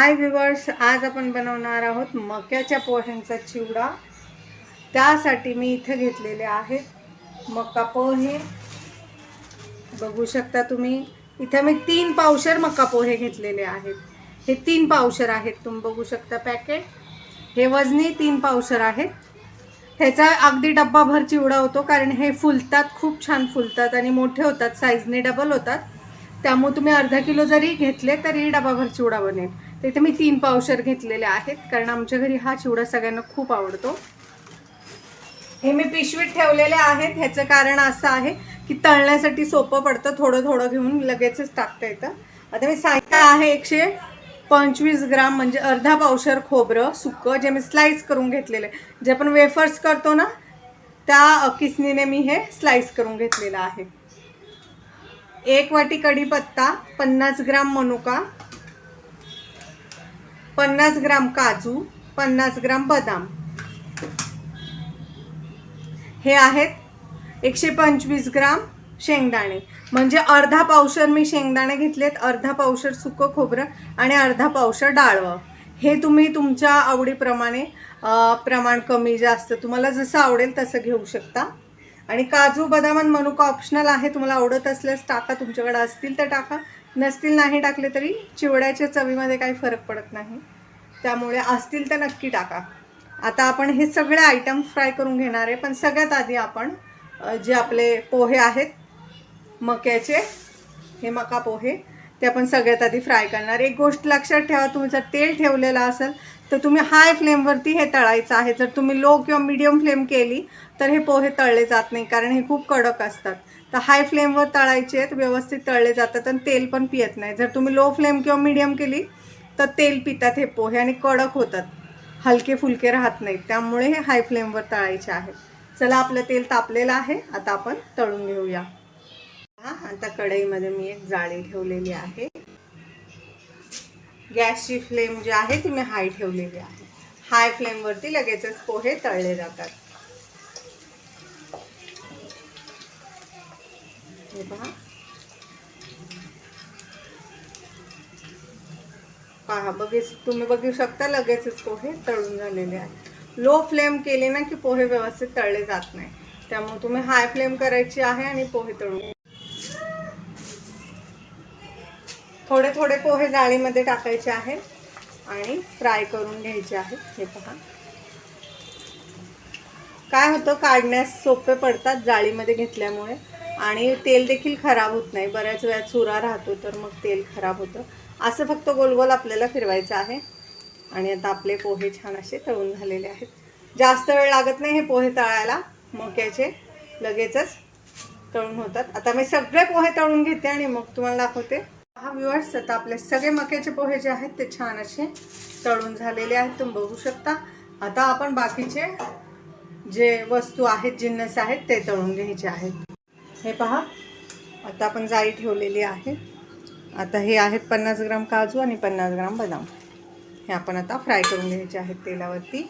हाय viewers, आज आपण बनवणार आहोत मक्याच्या पोह्यांचा चिवडा। त्यासाठी मी इथे घेतलेले आहेत मका पोहे। बघू शकता तुम्ही इथे मी 3 पावशर मका पोहे घेतलेले आहेत। हे 3 पावशर आहेत, तुम्ही बघू शकता पॅकेट। हे वजनी 3 पावशर आहेत। ह्याचा अगदी डब्बाभर चिवडा होतो, कारण हे फुलतात, खूप छान फुलतात आणि मोठे होतात, साईजने डबल होतात। त्यामुळे तुम्ही अर्धा किलो जरी घेतले तरी डब्बाभर चिवडा बनेल। तर इथे मी 3 पावशर घेतलेले आहेत, कारण आमच्या घरी हा चिवडा सगळ्यांना खूप आवडतो। हे मी पिशवीत ठेवलेले आहेत, ह्याचं कारण असं आहे की तळण्यासाठी सोपं पडतं, थोडं थोडं घेऊन लगेचच टाकता येतं। आता मी साहित्य आहे 125 ग्राम, म्हणजे अर्धा पावशर खोबरं सुक्कं, जे मी स्लाइस करून घेतलेले। जे आपण वेफर्स करतो ना, त्या किसनीने मी हे स्लाइस करून घेतलेलं आहे। 1 वाटी कढीपत्ता, 50 ग्राम मनुका, 50 ग्राम काजू, 50 ग्राम बदाम। हे आहेत 125 ग्राम शेंगदाणे, म्हणजे अर्धा पावशर मी शेंगदाणे घेतलेत, अर्धा पावशर सुकं खोबरं आणि अर्धा पावशर डाळवं। हे तुम्ही तुमच्या आवडीप्रमाणे प्रमाण कमी जास्त तुम्हाला जसं आवडेल तसं घेऊ शकता। आणि काजू बदाम आणि मनुका ऑप्शनल आहे, तुम्हाला आवडत असल्यास टाका, तुमच्याकडे असतील तर टाका, नसतील नाही टाकले तरी चिवड्याच्या चवीमध्ये काही फरक पडत नाही, त्यामुळे असतील तर नक्की टाका। आता आपण हे सगळे आयटम फ्राय करून घेणार आहे, पण सगळ्यात आधी आपण जे आपले पोहे आहेत मक्याचे, हे मका पोहे, ते आपण सगळ्यात आधी फ्राय करणार। एक गोष्ट लक्षात ठेवा, तुम्ही जर तेल ठेवलेलं असेल तर तुम्ही हाय फ्लेमवरती हे तळायचं आहे। जर तुम्ही लो किंवा मीडियम फ्लेम केली तर हे पोहे तळले जात नाही, कारण हे खूप कडक असतात। तर हाय फ्लेमवर तळायचे आहेत, व्यवस्थित तळले जातात आणि तेल पण पियत नाही। जर तुम्ही लो फ्लेम किंवा मीडियम केली तर तेल पितात हे पोहे आणि कडक होतात, हलके फुलके राहत नाहीत, त्यामुळे हे हाय फ्लेमवर तळायचे आहे। चला, आपलं तेल तापलेलं आहे, आता आपण तळून घेऊया। आता कढईमध्ये मी एक जाळी ठेवलेली आहे, गॅसची फ्लेम जी आहे ती मी हाय ठेवलेली आहे। हाय फ्लेमवरती लगेचच पोहे तळले जातात। हे पहा, तुम्ही बघू शकता लगेचच पोहे तळून झालेले आहेत। लो फ्लेम केले ना की पोहे व्यवस्थित तळले जात नाही, त्यामुळे तुम्ही हाय फ्लेम करायची आहे आणि पोहे तळून थोडे थोडे पोहे जाळीमध्ये टाकायचे आहेत आणि फ्राय करून घ्यायचे आहेत। हे पहा, काय होतं, काढण्यास सोपे पडतात जाळीमध्ये घेतल्यामुळे, आणि तेल देखील खराब होत नाही। बऱ्याच वेळा चुरा राहतो तर मग तेल खराब होतं। असं फक्त गोल गोल आपल्याला फिरवायचं आहे। आणि आता आपले पोहे छान असे तळून झालेले आहेत। जास्त वेळ लागत नाही हे पोहे तळायला, मक्याचे लगेचच तळून होतात। आता मी सगळे पोहे तळून घेते आणि मग तुम्हाला दाखवते। हा व्ह्यूअर्स, आता आपले सगळे मक्याचे पोहे जे आहेत ते छान असे तळून झालेले आहेत, तुम्ही बघू शकता। आता आपण बाकीचे जे वस्तू आहेत, जिन्नस आहेत, ते तळून घ्यायचे आहेत। हे पहा, आता आपण जाळी ठेवलेली आहे। आता हे आहेत 50 ग्राम काजू आणि 50 ग्राम बदाम, हे आपण आता फ्राय करून घ्यायचे आहेत तेलावरती,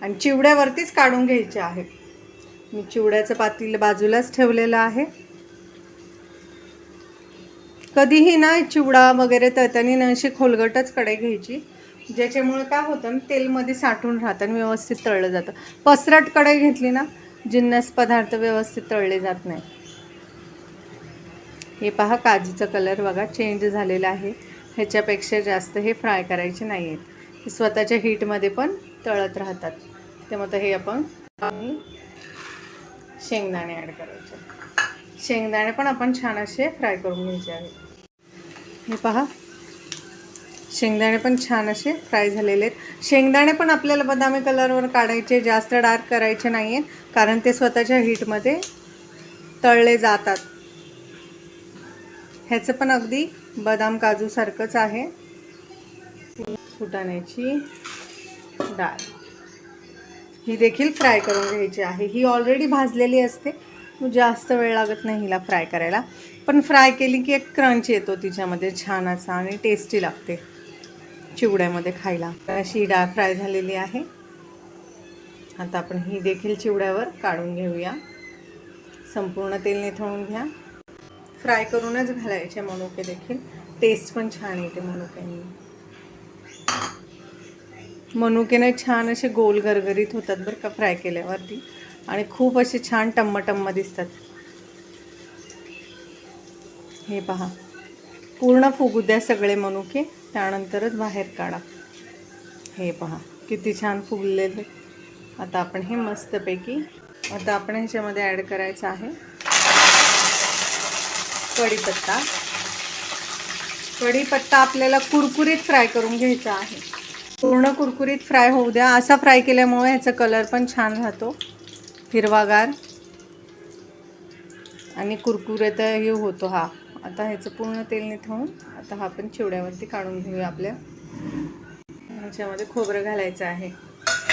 आणि चिवड्यावरतीच काढून घ्यायचे आहेत। मी चिवड्याचं पातेलं बाजूलाच ठेवलेलं आहे। कधीही ना चिवडा वगैरे तळताना ना अशी खोलगटच कढई घ्यायची, ज्याच्यामुळे काय होतं ना, तेलमध्ये साठून राहतं आणि व्यवस्थित तळलं जातं। पसरट कढई घेतली ना, जिन्नस पदार्थ व्यवस्थित तळले जात नाही। हे पहा, काजूचा कलर बघा चेंज झालेला आहे, ह्याच्यापेक्षा जास्त हे फ्राय करायचे नाही आहेत, हे स्वतःच्या हीटमध्ये पण तळत राहतात। त्यामुळे हे आपण शेंगदाणे ॲड करायचे, शेंगदाणे पण आपण छान असे फ्राय करून घ्यायचे आहेत। हे पहा, शेंगदाणे पण छान असे फ्राय झालेले आहेत। शेंगदाणे पण आपल्याला बदामी कलरवर काढायचे, जास्त डार्क करायचे नाही आहेत, कारण ते स्वतःच्या हीटमध्ये तळले जातात। ह्याचं पण अगदी बदाम काजू सारखंच आहे। फुटाण्याची डाळ ही देखील फ्राय करून घ्यायची आहे। ही ऑलरेडी भाजलेली असते, जास्त वेळ लागत नाही हिला फ्राय करायला, पण फ्राय केली की एक क्रंच येतो तिच्यामध्ये छान असा, आणि टेस्टी लागते चिवड्यामध्ये खायला। अशी डाळ फ्राय झालेली आहे। आता आपण ही देखील चिवड्यावर काढून घेऊया, संपूर्ण तेल निथळून घ्या। फ्राय करूनच घालायचे मनुके देखील, टेस्ट पण छान येते मनुक्यांनी। मनुकेने छान असे गोल गरगरीत होतात बरं का फ्राय केल्यावरती, आणि खूप असे छान टम्म टम्म दिसतात. हे पहा, पूर्ण फुगू द्या सगळे मनुके, त्यानंतरच बाहेर काढा. हे पहा किती छान फुगलेले. आता आपण हे मस्तपैकी, आता आपण ह्याच्यामध्ये ॲड करायचं आहे कढीपत्ता. कढीपत्ता आपल्याला कुरकुरीत फ्राय करून घ्यायचा आहे. पूर्ण कुरकुरीत फ्राय होऊ द्या. असा फ्राय केल्यामुळे ह्याचा कलर पण छान राहतो, हिरवागार आणि कुरकुरीतही होतो हा. आता ह्याचं पूर्ण तेल निथळून आता हा आपण चिवड्यावरती काढून घेऊया. आपल्या ह्याच्यामध्ये खोबरं घालायचं आहे,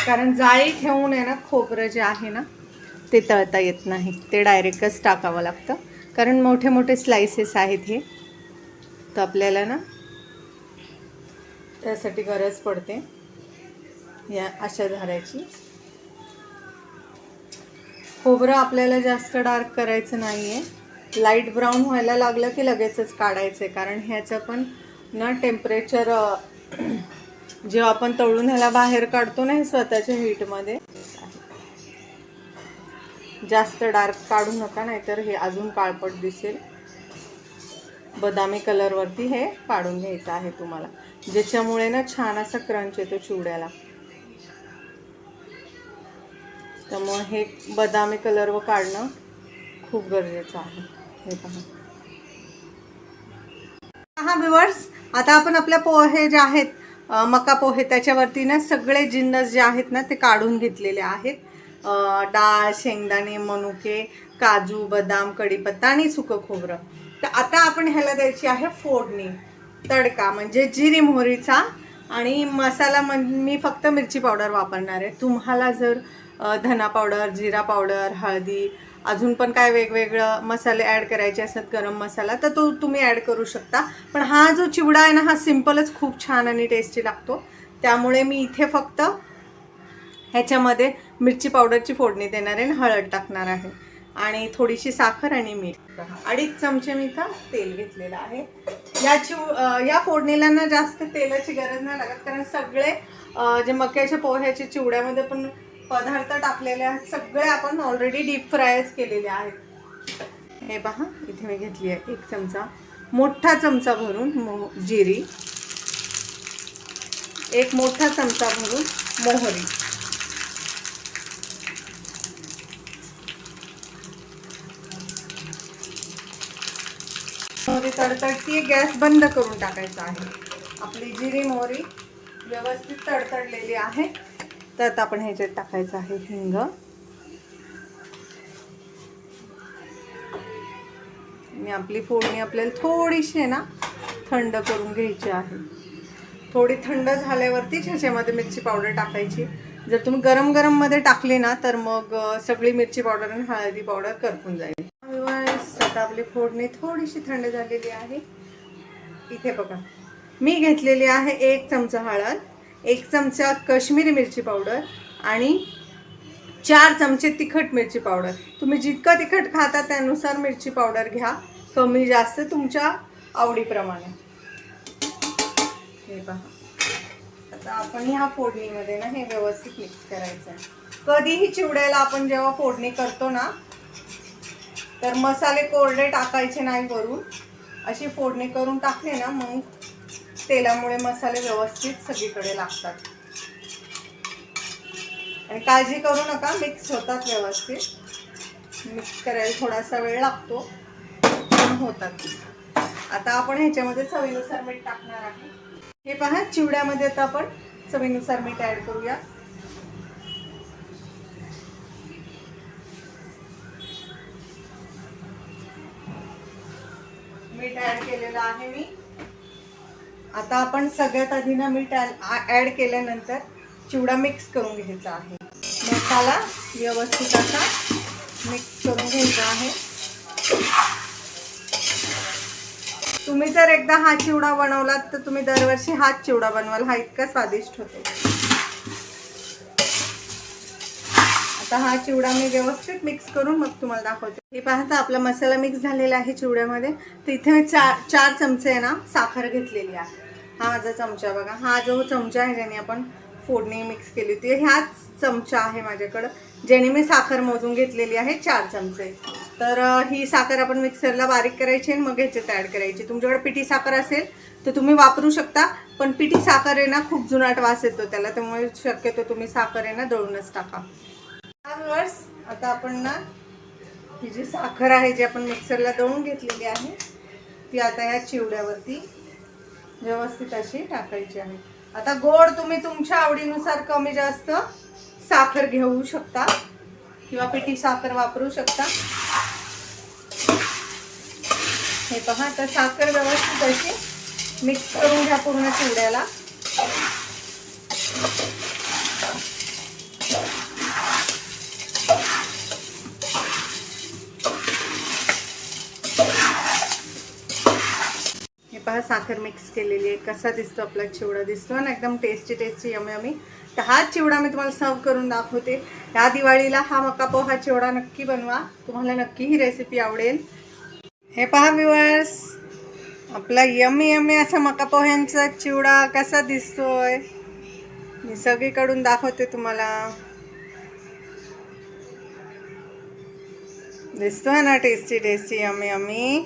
कारण जाळी ठेवून आहे ना, खोबरं जे आहे ना ते तळता येत नाही, ते डायरेक्टच टाकावं लागतं, कारण मोठे मोठे स्लाइसेस आहेत हे, तर आपल्याला ना त्यासाठी गरज पडते या अशा झाऱ्याची. खोबरं आपल्याला जास्त डार्क करायचं नाही आहे, लाईट ब्राऊन व्हायला लागलं की लगेचच काढायचं आहे, कारण ह्याचं पण ना टेम्परेचर जेव्हा आपण तळून ह्याला बाहेर काढतो ना, हे स्वतःच्या हीटमध्ये. जास्त डार्क काढू नका, नाहीतर हे अजून काळपट दिसेल. बदामी कलरवरती हे काढून घ्यायचं आहे तुम्हाला, ज्याच्यामुळे ना छान असा क्रंच येतो चिवड्याला. त्यामुळे हे बदामी कलरवर काढणं खूप गरजेचं आहे. हे पहा व्ह्यूअर्स, आता आपण आपल्या पोहे जे आहेत, मका पोहे, त्याच्यावरती ना सगळे जिन्नस जे आहेत ना ते काढून घेतलेले आहेत. डाळ, शेंगदाणे, मनुके, काजू, बदाम, कढीपत्ता आणि सुकं खोबरं. तर आता आपण ह्याला द्यायची आहे फोडणी, तडका, म्हणजे जिरी मोहरीचा. आणि मसाला मी फक्त मिरची पावडर वापरणार आहे. तुम्हाला जर धना पावडर, जिरा पावडर, हळदी, अजून पण काय वेगवेगळं मसाले ॲड करायचे असतात, गरम मसाला, तर तो तुम्ही ॲड करू शकता. पण हा जो चिवडा आहे ना, हा सिम्पलच खूप छान आणि टेस्टी लागतो. त्यामुळे मी इथे फक्त ह्याच्यामध्ये मिरची पावडरची फोडणी देणार आहे, हळद टाकणार आहे, आणि थोडीशी साखर आणि मीठ. 2.5 चमचे मी इथं तेल घेतलेलं आहे. या फोडणीला ना जास्त तेलाची गरज नाही लागत, कारण सगळे जे मक्याच्या पोह्याच्या चिवड्यामध्ये पण पदार्थ टाकलेले आहेत, सगळे आपण ऑलरेडी डीप फ्रायच केलेले आहेत. हे पहा, इथे मी घेतली आहे 1 चमचा, मोठा चमचा भरून जिरी, 1 मोठा चमचा भरून मोहरी, मोहरी तडतडती, गॅस बंद करून टाकायचा आहे. आपली जिरी मोहरी व्यवस्थित तडतडलेली आहे. तर आता आपण ह्याच्यात टाकायचं आहे हिंग. आणि आपली फोडणी आपल्याला थोडीशी ना थंड करून घ्यायची आहे. थोडी थंड झाल्यावरतीच ह्याच्यामध्ये मिरची पावडर टाकायची. जर तुम्ही गरम गरम मध्ये टाकली ना, तर मग सगळी मिरची पावडर आणि हळदी पावडर करपून जाईल. आता आपली फोडणी थोडीशी थंड झालेली आहे. इथे बघा, मी घेतलेली आहे 1 चमचा हळद, 1 चमचा काश्मीरी मिरची पावडर आणि 4 चमचे तिखट मिरची पावडर. तुम्ही जितकं तिखट खाता त्यानुसार मिरची पावडर घ्या, कमी जास्त तुमच्या आवडीप्रमाणे. हे पहा, आता आपण ह्या फोडणीमध्ये ना हे व्यवस्थित मिक्स करायचं आहे. कधीही चिवड्याला आपण जेव्हा फोडणी करतो ना, तर मसाले कोरडे टाकायचे नाही वरून. अशी फोडणी करून टाकले ना, मग तेलामुळे मसाले व्यवस्थित सगळीकडे लागतात. आणि काळजी करू नका, मिक्स होतात व्यवस्थित. मिक्स करायला थोडासा वेळ लागतो, पण होतात. आता आपण ह्याच्यामध्ये चवीनुसार मीठ टाकणार आहे. हे पहा, चिवड्यामध्ये आता आपण चवीनुसार मीठ ॲड करूया. मीठ ॲड केलेलं आहे मी. आता आपण सगळ्यात आधी ना मीठ ॲड केल्यानंतर चिवडा मिक्स करून घ्यायचा आहे. मसाला व्यवस्थित असा मिक्स करून घ्यायचा आहे. तुम्ही जर एकदा हा चिवडा बनवलात तर तुम्ही दरवर्षी हाच चिवडा बनवाल, हा इतका स्वादिष्ट होतो. आता हा चिवडा मी व्यवस्थित मिक्स करून मग तुम्हाला दाखवते. हे पाहता, आपला मसाला मिक्स झालेला आहे चिवड्यामध्ये. तर इथे मी 4 चमचे ना साखर घेतलेली आहे. हा माझा चमचा बघा, हा जो चमचा आहे ज्याने आपण फोडणी मिक्स केली होती, ह्याच चमचा आहे माझ्याकडं ज्याने मी साखर मोजून घेतलेली आहे 4 चमचे. तर ही साखर आपण मिक्सरला बारीक करायची आणि मग ह्याच्यात ॲड करायची. तुमच्याकडे पिठी साखर असेल तर तुम्ही वापरू शकता, पण पिठी साखर आहे ना खूप जुनाट वास येतो त्याला, त्यामुळे शक्यतो तुम्ही साखर आहे ना दळूनच टाका. व्यूअर्स, आता आपण ना ही जी साखर आहे जी आपण मिक्सरला दळून घेतलेली आहे ती आता या चिवड्यावरती व्यवस्थित अशी टाकायची आहे. आता गोड तुम्ही तुमच्या आवडीनुसार कमी जास्त साखर घेऊ शकता किंवा पिठी साखर वापरू शकता. हे पहा, आता साखर व्यवस्थित अशी मिक्स करून घ्या पूर्ण चिवड्याला. हे पहा, साखर मिक्स केलेली आहे. कसा दिसतो आपला चिवडा, दिसतो ना एकदम टेस्टी टेस्टी यमी यमी. तर हाच चिवडा मी तुम्हाला सर्व करून दाखवते. या दिवाळीला हा मका पोहा चिवडा नक्की बनवा, तुम्हाला नक्की ही रेसिपी आवडेल. हे पहा व्ह्यूअर्स, आपला यमी यमी असा मका पोह्यांचा चिवडा कसा दिसतोय मी सगळीकडून दाखवते तुम्हाला. दिसतोय ना टेस्टी टेस्टी यमी यमी.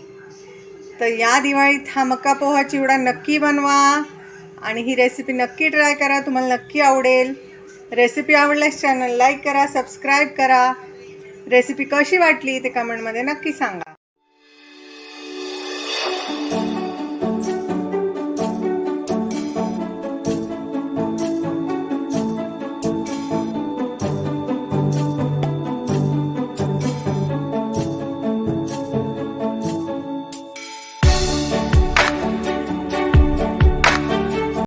तर या दिवाळीत हा मका पोहा चिवडा नक्की बनवा आणि ही रेसिपी नक्की ट्राय करा, तुम्हाला नक्की आवडेल. रेसिपी आवडल्यास चॅनल लाईक करा, सबस्क्राईब करा. रेसिपी कशी वाटली ते कमेंटमध्ये नक्की सांगा.